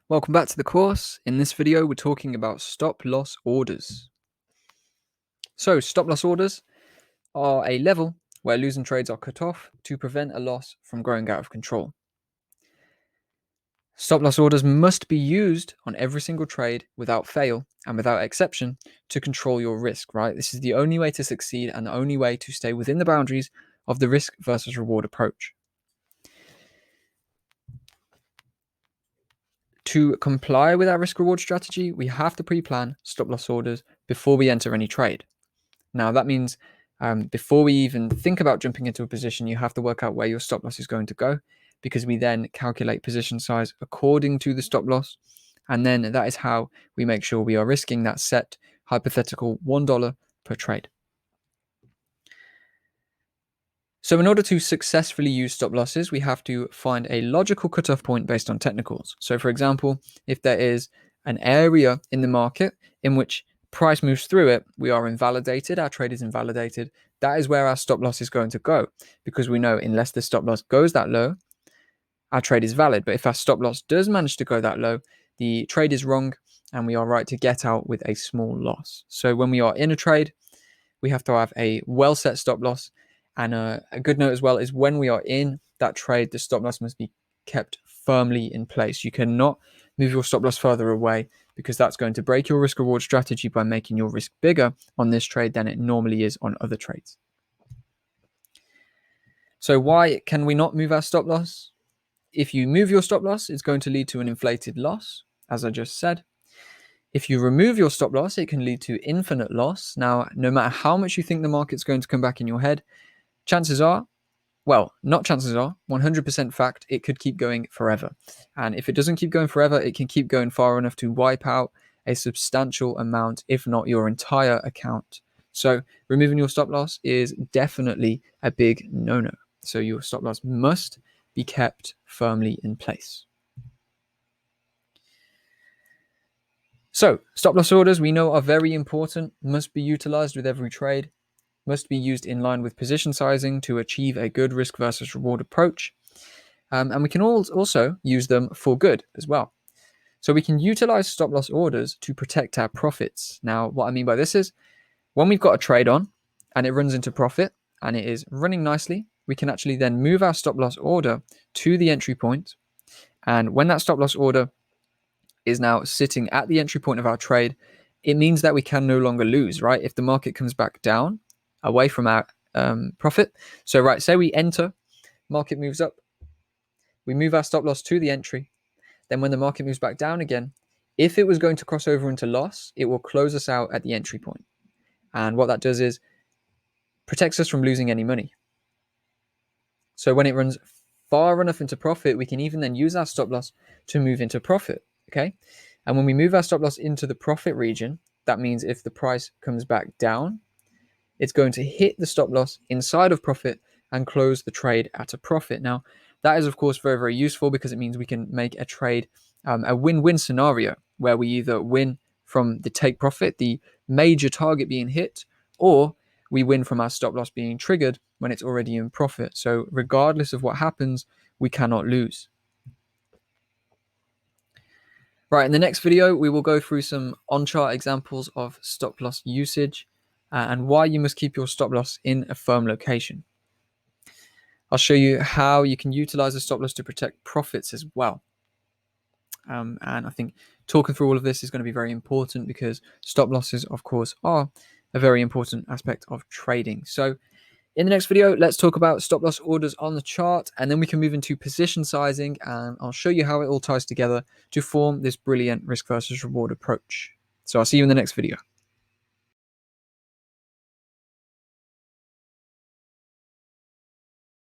Welcome back to the course. In this video, we're talking about stop loss orders. So, stop loss orders are a level where losing trades are cut off to prevent a loss from growing out of control. Stop loss orders must be used on every single trade without fail and without exception to control your risk, right? This is the only way to succeed and the only way to stay within the boundaries of the risk versus reward approach. To comply with our risk reward strategy, we have to pre-plan stop loss orders before we enter any trade. Now, that means before we even think about jumping into a position, you have to work out where your stop loss is going to go, because we then calculate position size according to the stop loss. And then that is how we make sure we are risking that set hypothetical $1 per trade. So in order to successfully use stop losses, we have to find a logical cutoff point based on technicals. So for example, if there is an area in the market in which price moves through it, we are invalidated, our trade is invalidated. That is where our stop loss is going to go, because we know unless the stop loss goes that low, our trade is valid. But if our stop loss does manage to go that low, the trade is wrong and we are right to get out with a small loss. So when we are in a trade, we have to have a well set stop loss. And a good note as well is when we are in that trade, the stop loss must be kept firmly in place. You cannot move your stop loss further away, because that's going to break your risk reward strategy by making your risk bigger on this trade than it normally is on other trades. So why can we not move our stop loss? If you move your stop loss, it's going to lead to an inflated loss, as I just said. If you remove your stop loss, it can lead to infinite loss. Now, no matter how much you think the market's going to come back in your head, chances are, well, not chances are, 100% fact, it could keep going forever. And if it doesn't keep going forever, it can keep going far enough to wipe out a substantial amount, if not your entire account. So removing your stop loss is definitely a big no-no. So your stop loss must be kept firmly in place. So stop loss orders, we know, are very important, must be utilized with every trade, must be used in line with position sizing to achieve a good risk versus reward approach. And we can also use them for good as well. So we can utilize stop loss orders to protect our profits. Now, what I mean by this is when we've got a trade on and it runs into profit and it is running nicely, we can actually then move our stop loss order to the entry point. And when that stop loss order is now sitting at the entry point of our trade, it means that we can no longer lose, right? If the market comes back down away from our profit. So, right, say we enter, market moves up, we move our stop loss to the entry. Then when the market moves back down again, if it was going to cross over into loss, it will close us out at the entry point. And what that does is protects us from losing any money. So when it runs far enough into profit, we can even then use our stop loss to move into profit, okay? And when we move our stop loss into the profit region, that means if the price comes back down, it's going to hit the stop loss inside of profit and close the trade at a profit. Now, that is, of course, very, very useful, because it means we can make a trade a win-win scenario where we either win from the take profit, the major target being hit, or we win from our stop loss being triggered when it's already in profit. So regardless of what happens, we cannot lose. Right, in the next video, we will go through some on-chart examples of stop loss usage and why you must keep your stop loss in a firm location. I'll show you how you can utilize a stop loss to protect profits as well. And I think talking through all of this is going to be very important, because stop losses, of course, are a very important aspect of trading. So in the next video, let's talk about stop loss orders on the chart, and then we can move into position sizing, and I'll show you how it all ties together to form this brilliant risk versus reward approach. So I'll see you in the next video.